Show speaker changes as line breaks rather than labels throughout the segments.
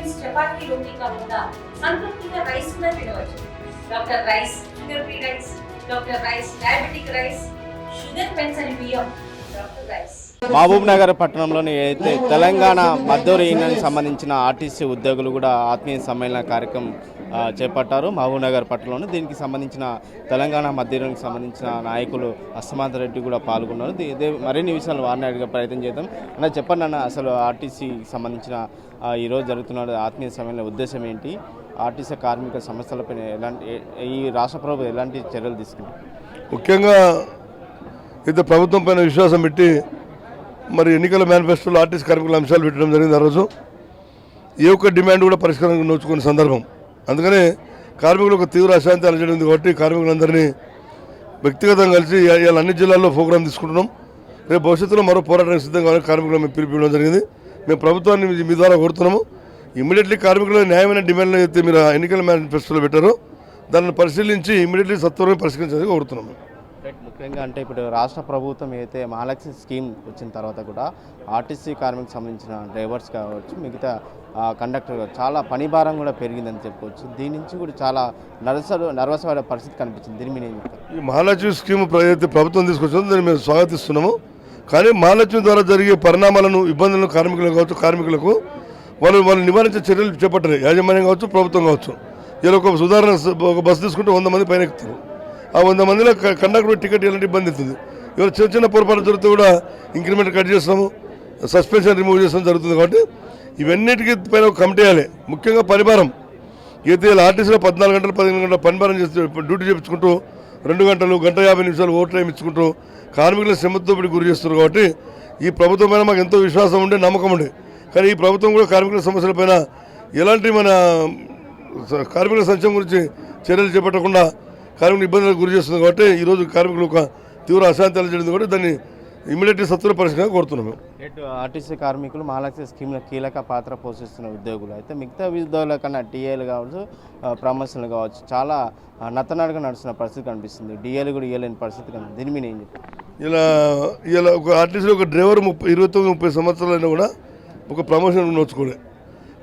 Meals chapati రోటీ కాకుండా సంతృప్తిగా rice కూడా తినవచ్చు. Doctor rice, sugar free rice, doctor rice, diabetic rice, sugar పెన్సని బియ్యం, డాక్టర్ రైస్.
మహబూబ్ నగర్ పట్టణంలోని అయితే తెలంగాణ మద్దూరు యూనియన్కి సంబంధించిన ఆర్టీసీ ఉద్యోగులు కూడా ఆత్మీయ సమ్మేళన కార్యక్రమం చేపట్టారు మహబూబ్ నగర్ పట్టణంలో. దీనికి సంబంధించిన తెలంగాణ మద్దూరుకి సంబంధించిన నాయకులు అస్తమాంత రెడ్డి కూడా పాల్గొన్నారు. ఇదే మరిన్ని విషయాలు వారిని అడిగే ప్రయత్నం చేద్దాం. అన్న చెప్పండి అన్న, అసలు ఆర్టీసీకి సంబంధించిన ఈరోజు జరుగుతున్న ఆత్మీయ సమ్మేళన ఉద్దేశం ఏంటి? ఆర్టీసీ కార్మిక సమస్యలపై ఈ రాష్ట్ర ప్రభుత్వం ఎలాంటి చర్యలు తీసుకుంది?
ముఖ్యంగా అయితే ప్రభుత్వం పైన విశ్వాసం పెట్టి మరి ఎన్నికల మేనిఫెస్టోలో ఆర్టీసీ కార్మికుల అంశాలు పెట్టడం జరిగింది. ఆ రోజు ఏ ఒక్క డిమాండ్ కూడా పరిష్కారం నోచుకునే సందర్భం. అందుకనే కార్మికులు ఒక తీవ్ర అశాంతి అలజడింది కాబట్టి కార్మికులందరినీ వ్యక్తిగతంగా కలిసి ఇవాళ అన్ని జిల్లాల్లో ప్రోగ్రాం తీసుకుంటున్నాం. రేపు భవిష్యత్తులో మరో పోరాటానికి సిద్ధంగా కావాలని కార్మికులను మేము పిలిపించడం జరిగింది. మేము ప్రభుత్వాన్ని మీ ద్వారా కోరుతున్నాము, ఇమీడియట్లీ కార్మికుల న్యాయమైన డిమాండ్లు అయితే మీరు ఎన్నికల మేనిఫెస్టోలో పెట్టారో దాన్ని పరిశీలించి ఇమీడియట్లీ సత్వరమే పరిష్కరించాలని కోరుతున్నాము.
ముఖ్యంగా అంటే ఇప్పుడు రాష్ట్ర ప్రభుత్వం అయితే మహాలక్ష్మి స్కీమ్ వచ్చిన తర్వాత కూడా ఆర్టీసీ కార్మికులకు సంబంధించిన డ్రైవర్స్ కావచ్చు, మిగతా కండక్టర్ చాలా పని భారం కూడా పెరిగిందని చెప్పుకోవచ్చు. దీని నుంచి కూడా చాలా నర్వస్ పడే పరిస్థితి కనిపించింది. దీని మీద
ఈ మహాలక్ష్మి స్కీమ్ అయితే ప్రభుత్వం తీసుకొచ్చిందో దాన్ని మేము స్వాగతిస్తున్నాము. కానీ మహాలక్ష్మి ద్వారా జరిగే పరిణామాలను, ఇబ్బందులను కార్మికులకు వాళ్ళు నివారించే చర్యలు చేపట్టారు. యాజమాన్యం కావచ్చు, ప్రభుత్వం కావచ్చు. ఇలా ఒక ఉదాహరణ, ఒక బస్సు తీసుకుంటే 100 మంది పైన ఎక్కుతారు. ఆ 100 మందిలో కండక్టర్ టికెట్ ఎలాంటి ఇబ్బంది అవుతుంది. ఇవాళ చిన్న చిన్న పొరపాటు జరుగుతూ కూడా ఇంక్రిమెంట్ కట్ చేస్తాము, సస్పెన్షన్ రిమూవ్ చేస్తాం జరుగుతుంది. కాబట్టి ఇవన్నిటికీ పైన ఒక కమిటీ వేయాలి. ముఖ్యంగా పరిభారం అయితే ఆర్టీసీలో 14 గంటలు 15 గంటల పనిభారం చేస్తూ డ్యూటీ చేయించుకుంటూ 2 గంటలు, 1:50 నిమిషాలు ఓవర్ టైం ఇచ్చుకుంటూ కార్మికుల శ్రమతో గురి చేస్తున్నారు. కాబట్టి ఈ ప్రభుత్వం పైన మాకు ఎంతో విశ్వాసం ఉండే, నమ్మకం ఉండే. కానీ ఈ ప్రభుత్వం కూడా కార్మికుల సమస్యలపైన ఎలాంటి మన కార్మికుల సంక్షేమం గురించి చర్యలు చేపట్టకుండా కార్మికులు ఇబ్బందులకు గురి చేస్తుంది. కాబట్టి ఈరోజు కార్మికులు ఒక తీవ్ర అశాంతి జరిగింది. కాబట్టి దాన్ని ఇమీడియట్లీ సత్వర పరిష్కారం కోరుతున్నాము.
ఆర్టీసీ కార్మికులు మహాలక్ష్మి స్కీమ్లో కీలక పాత్ర పోషిస్తున్న ఉద్యోగులు అయితే మిగతా ఉద్యోగుల కన్నా టీఏలు కావచ్చు, ప్రమోషన్లు కావచ్చు, చాలా నత్తనాడుగా నడుస్తున్న పరిస్థితి కనిపిస్తుంది. డిఏలు కూడా ఇవ్వలేని పరిస్థితి కనిపిస్తుంది. దీని మీద ఏం చెప్తారు?
ఇలా ఒక ఆర్టీసీలో ఒక డ్రైవర్ 29-30 సంవత్సరాలైనా కూడా ఒక ప్రమోషన్ నోచుకోలే.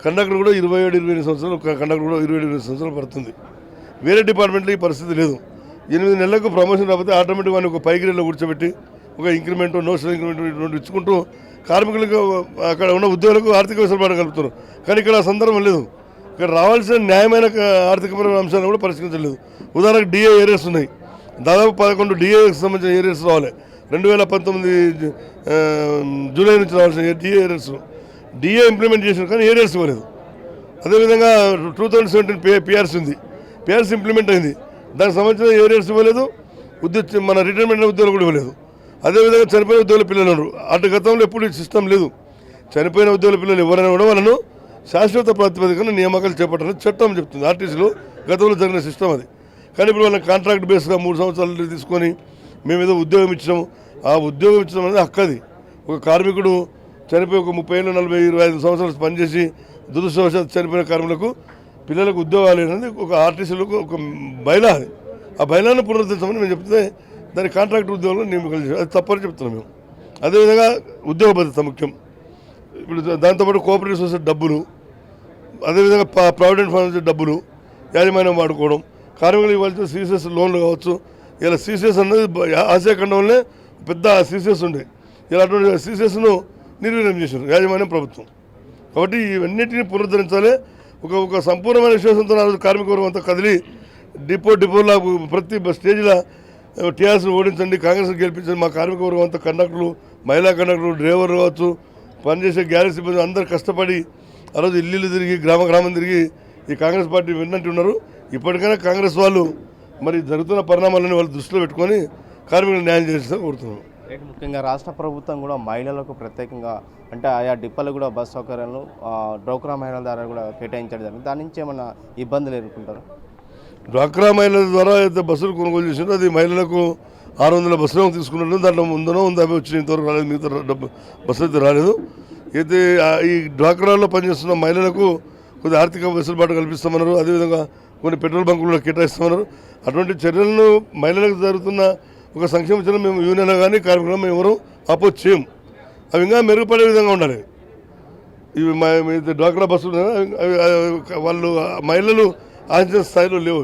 కండక్టర్ కూడా 27-28 సంవత్సరాలు, కండక్టర్ కూడా 27-28 సంవత్సరాలు పడుతుంది. వేరే డిపార్ట్మెంట్లో ఈ పరిస్థితి లేదు. 8 నెలలకు ప్రమోషన్ రాకపోతే ఆటోమేటిక్గా వాడిని ఒక పై గ్రేడ్లో కూర్చోబెట్టి ఒక ఇంక్రిమెంట్, నోషనల్ ఇంక్రిమెంట్ ఇచ్చుకుంటూ కార్మికులకు అక్కడ ఉన్న ఉద్యోగులకు ఆర్థిక వెసులుబాటు కలుపుతారు. కానీ ఇక్కడ సందర్భం లేదు. ఇక్కడ రావాల్సిన న్యాయమైన ఆర్థికపరమైన అంశాలను కూడా పరిష్కరించలేదు. ఉదాహరణకు డిఏ ఏరియాస్ ఉన్నాయి. దాదాపు 11 డిఏకి సంబంధించిన ఏరియాస్ రావాలి. 2019 జూలై నుంచి రావాల్సిన డిఏ ఏరియాస్ డిఏ ఇంప్లిమెంట్ చేసినారు, కానీ ఏరియాస్ ఇవ్వలేదు. అదేవిధంగా 2017 పిఆర్సీ ఉంది. పిఆర్సీ ఇంప్లిమెంట్ అయింది, దానికి సంబంధించిన ఏరియాస్ ఇవ్వలేదు. మన రిటైర్మెంట్ ఉద్యోగులు కూడా ఇవ్వలేదు. అదేవిధంగా చనిపోయిన ఉద్యోగుల పిల్లలు ఉన్నారు. అటు గతంలో ఎప్పుడు సిస్టమ్ లేదు. చనిపోయిన ఉద్యోగుల పిల్లలు ఎవరైనా కూడా వాళ్ళను శాశ్వత ప్రాతిపదికన నియామకాలు చేపట్టాలని చట్టం చెప్తుంది. ఆర్టీసీలో గతంలో జరిగిన సిస్టమ్ అది. కానీ ఇప్పుడు వాళ్ళని కాంట్రాక్ట్ బేస్గా 3 సంవత్సరాలు తీసుకొని మేము ఏదో ఉద్యోగం ఇచ్చినాము. ఆ ఉద్యోగం ఇచ్చడం అనేది హక్కది. ఒక కార్మికుడు చనిపోయి ఒక 30 ఏళ్ళు, 40, 25 సంవత్సరాలు పనిచేసి దురదృష్టవశాత్తు చనిపోయిన కార్మికులకు పిల్లలకు ఉద్యోగాలు అనేది ఒక ఆర్టీసీలో ఒక బైలా. అది ఆ బైలాను పునరుద్ధరించమని మేము చెప్తే దాని కాంట్రాక్ట్ ఉద్యోగులు నియమకాలు చేయాలి. అది తప్పని చెప్తున్నాం మేము. అదేవిధంగా ఉద్యోగ భద్రత ముఖ్యం. ఇప్పుడు దాంతోపాటు కోఆపరేటివ్ సొసైటీ డబ్బులు, అదేవిధంగా ప్రావిడెంట్ ఫండ్ డబ్బులు యాజమాన్యం వాడుకోవడం, కార్మికులు ఇవ్వాల్సిన సీసీఎస్ లోన్లు కావచ్చు. ఇలా సీసీఎస్ అనేది ఆసియా ఖండంలోనే పెద్ద సీసీఎస్ ఉండే. ఇలా అటువంటి సీసీఎస్ను నిర్వీర్యం చేశారు యాజమాన్యం, ప్రభుత్వం. కాబట్టి ఇవన్నిటిని పునరుద్ధరించాలి. ఒక సంపూర్ణమైన విశ్వాసంతో కార్మిక వర్గం అంతా కదిలి డిపోలా ప్రతి స్టేజ్లో టీఆర్ఎస్ను ఓడించండి, కాంగ్రెస్ను గెలిపించండి, మా కార్మిక వర్గం అంతా కండక్టర్లు, మహిళా కండక్టర్లు, డ్రైవర్లు కావచ్చు, పనిచేసే గ్యారేజ్ సిబ్బంది అందరూ కష్టపడి ఆ రోజు ఇల్లు తిరిగి గ్రామం తిరిగి ఈ కాంగ్రెస్ పార్టీ విన్నట్టు ఉన్నారు. ఇప్పటికైనా కాంగ్రెస్ వాళ్ళు మరి జరుగుతున్న పరిణామాలను వాళ్ళు దృష్టిలో పెట్టుకొని కార్మికులు న్యాయం చేసేదని కోరుతున్నాం.
ముఖ్యంగా రాష్ట్ర ప్రభుత్వం కూడా మహిళలకు ప్రత్యేకంగా అంటే ఆయా డిప్పలు కూడా బస్ సౌకర్యాలు డ్వాక్రా మహిళల ద్వారా కూడా కేటాయించడం జరిగింది. దాని నుంచి ఏమైనా ఇబ్బందులు ఎదుర్కొంటారు?
డ్వాక్రా మహిళల ద్వారా అయితే బస్సులు కొనుగోలు చేసినారో అది మహిళలకు 600 బస్సులు తీసుకున్నట్టు దాంట్లో ముందునో ఉంది. అవి వచ్చిన ఇంతవరకు రాలేదు, మిగతా బస్సులు అయితే రాలేదు. అయితే ఈ డ్వాక్రాలో పనిచేస్తున్న మహిళలకు కొద్దిగా ఆర్థిక వెసులుబాటు కల్పిస్తామన్నారు. అదేవిధంగా కొన్ని పెట్రోల్ బంకులు కేటాయిస్తామన్నారు. అటువంటి చర్యలను మహిళలకు జరుగుతున్న ఒక సంక్షేమ చర్యలు మేము యూనియన్ కానీ కార్మికులు మేము ఎవరు అపోజ్ చేయం. అవి ఇంకా మెరుగుపడే విధంగా ఉండాలి. ఇవి డ్వాక్రా బస్సులు వాళ్ళు మహిళలు ఆశించిన స్థాయిలో లేవు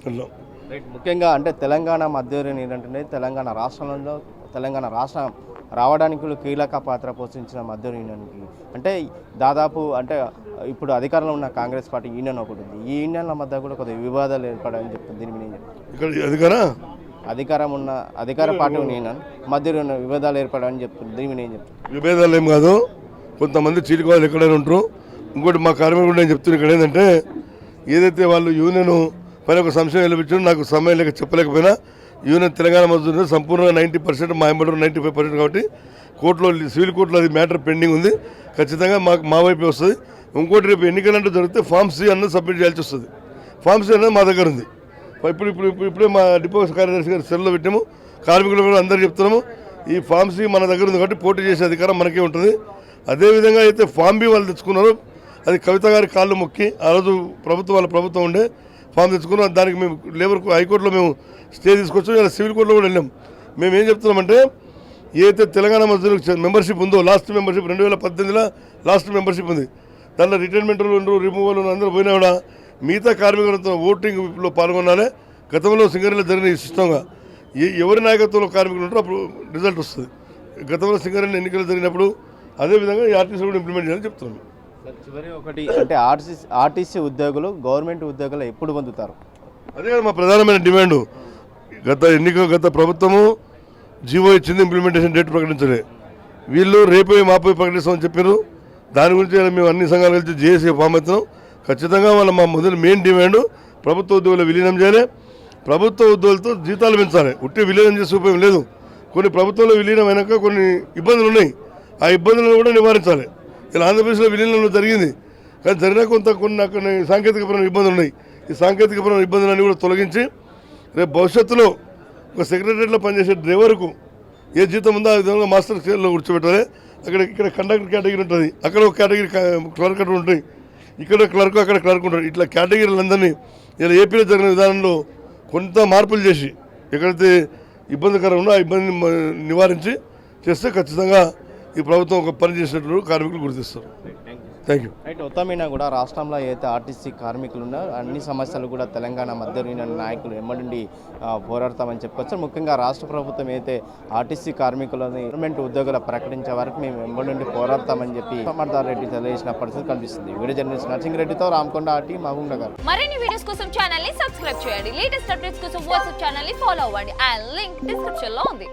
అట్లా.
రైట్. ముఖ్యంగా అంటే తెలంగాణ మధ్యవర్యం ఏంటంటే తెలంగాణ రాష్ట్రం రావడానికి కీలక పాత్ర పోషించిన మధ్యవర్యానికి అంటే దాదాపు అంటే ఇప్పుడు అధికారంలో ఉన్న కాంగ్రెస్ పార్టీ యూనియన్ ఒకటి ఉంది. ఈ యూనియన్ల మధ్య కూడా కొద్దిగా వివాదాలు ఏర్పడాయని చెప్తుంది. దీని మీద
ఇక్కడ
అధికార పార్టీ యూనియన్ మధ్య వివాదాలు ఏర్పడాయని చెప్తుంది. దీని మీద ఏం చెప్తుంది?
విభేదాలు ఏం కాదు, కొంతమంది చీలికోవాలి ఎక్కడైనా ఉంటారు. ఇంకోటి మా కార్మికుడు నేను చెప్తున్నా ఇక్కడ ఏంటంటే ఏదైతే వాళ్ళు యూనియన్ పైన ఒక సంశయం వెలిపించారో నాకు సమయం లేక చెప్పలేకపోయినా యూనియన్ తెలంగాణ మద్దతు సంపూర్ణంగా 90% మా ఎంబడి 95% కాబట్టి కోర్టులో సివిల్ కోర్టులో అది మ్యాటర్ పెండింగ్ ఉంది. ఖచ్చితంగా మా వైపే వస్తుంది. ఇంకోటి రేపు ఎన్నికలంటూ జరిగితే ఫామ్ సి అన్నది సబ్మిట్ చేయాల్సి వస్తుంది. ఫామ్ సి అనేది మా దగ్గర ఉంది. ఇప్పుడే మా డిపో కార్యదర్శి గారి సెల్లో పెట్టాము. కార్మికులు కూడా అందరూ చెప్తున్నాము ఈ ఫామ్ సి మన దగ్గర ఉంది కాబట్టి పోటీ చేసే అధికారం మనకే ఉంటుంది. అదేవిధంగా అయితే ఫామ్ బి వాళ్ళు తెచ్చుకున్నారో అది కవిత గారి కాళ్ళు మొక్కి ఆ రోజు ప్రభుత్వం ఉండే ఫామ్ తెచ్చుకున్నాం. దానికి మేము లేబర్ హైకోర్టులో మేము స్టే తీసుకొచ్చాం. ఇలా సివిల్ కోర్టులో కూడా వెళ్ళాం. మేము ఏం చెప్తున్నామంటే ఏదైతే తెలంగాణ మజ్దూరులకు మెంబర్షిప్ ఉందో లాస్ట్ మెంబర్షిప్ 2018లో లాస్ట్ మెంబర్షిప్ ఉంది. దాంట్లో రిటైర్మెంట్లు రిమూవల్ అందరూ పోయినా కూడా మిగతా కార్మికులతో ఓటింగ్లో పాల్గొనాలి. గతంలో సింగరేణిలో జరిగిన ఈ సిస్టంగా ఎవరి నాయకత్వంలో కార్మికులు ఉంటారో అప్పుడు రిజల్ట్ వస్తుంది. గతంలో సింగరేణి ఎన్నికలు జరిగినప్పుడు అదేవిధంగా ఈ ఆర్టీసీ కూడా ఇంప్లిమెంట్ చేయాలని చెప్తున్నాను.
చివరి ఒకటి అంటే ఆర్టీసీ ఉద్యోగులు గవర్నమెంట్ ఉద్యోగులు ఎప్పుడు పొందుతారు?
అదే మా ప్రధానమైన డిమాండ్. గత ప్రభుత్వము జీవో ఇచ్చింది, ఇంప్లిమెంటేషన్ డేట్ ప్రకటించలే. వీళ్ళు రేపే మాపై ప్రకటిస్తామని చెప్పారు. దాని గురించి మేము అన్ని సంఘాలు కలిసి జేఏసీ ఫామ్ అవుతున్నాం. ఖచ్చితంగా మా మొదటి మెయిన్ డిమాండ్ ప్రభుత్వ ఉద్యోగులు విలీనం చేయాలి. ప్రభుత్వ ఉద్యోగులతో జీతాలు పెంచాలి. ఉట్టి విలీనం చేసే ఉపయోగం లేదు. కొన్ని ప్రభుత్వంలో విలీనం అయినాక కొన్ని ఇబ్బందులు ఉన్నాయి. ఆ ఇబ్బందులను కూడా నివారించాలి. ఇలా ఆంధ్రప్రదేశ్లో విలీనంలో జరిగింది కానీ జరిగినా కొన్ని సాంకేతికపరమైన ఇబ్బందులు ఉన్నాయి. ఈ సాంకేతికపరమైన ఇబ్బందులన్నీ కూడా తొలగించి రేపు భవిష్యత్తులో ఒక సెక్రటరీలో పనిచేసే డ్రైవర్కు ఏ జీతం ఉందో ఆ విధంగా మాస్టర్ స్కేల్లో కూర్చోబెట్టాలి. ఇక్కడ కండక్టర్ కేటగిరీ ఉంటుంది, అక్కడ ఒక కేటగిరీ క్లర్క్ అటు ఉంటాయి, ఇక్కడ క్లర్క్ అక్కడ క్లర్క్ ఉంటారు. ఇట్లా కేటగిరీలందరినీ ఇలా ఏపీలో జరిగిన విధానంలో కొంత మార్పులు చేసి ఎక్కడైతే ఇబ్బందికరం ఉందో ఆ ఇబ్బందిని నివారించి చేస్తే ఖచ్చితంగా ఈ ప్రభుత్వం ఒక పని చేసినట్లు కార్మికులు గుర్తిస్తారు. Thank you.
రైట్. మొత్తమైనా కూడా రాష్ట్రంలో అయితే ఆర్టీసీ కార్మికులు ఉన్నారో అన్ని సమస్యలు కూడా తెలంగాణ మధ్య యూనియన్ నాయకులు ఎమ్మడి పోరాడతామని చెప్పుకోవచ్చు. ముఖ్యంగా రాష్ట్ర ప్రభుత్వం అయితే ఆర్టీసీ కార్మికులని గవర్నమెంట్ ఉద్యోగులు ప్రకటించే వరకు మేము ఎమ్మడి పోరాడతామని చెప్పి సమర్థార్ రెడ్డి తెలియజేసిన పరిస్థితి కనిపిస్తుంది. వీడియో జర్నలిస్ట్ నర్సింగ్ రెడ్డితో రామకొండ ఆర్టీ మహబూబ్ నగర్.
మరిన్ని వీడియోస్ కోసం ఛానల్ ని సబ్స్క్రైబ్ చేయండి. లేటెస్ట్ అప్డేట్స్ కోసం వాట్సాప్ ఛానల్ ని ఫాలో అవ్వండి. ఆ లింక్ డిస్క్రిప్షన్ లో ఉంది.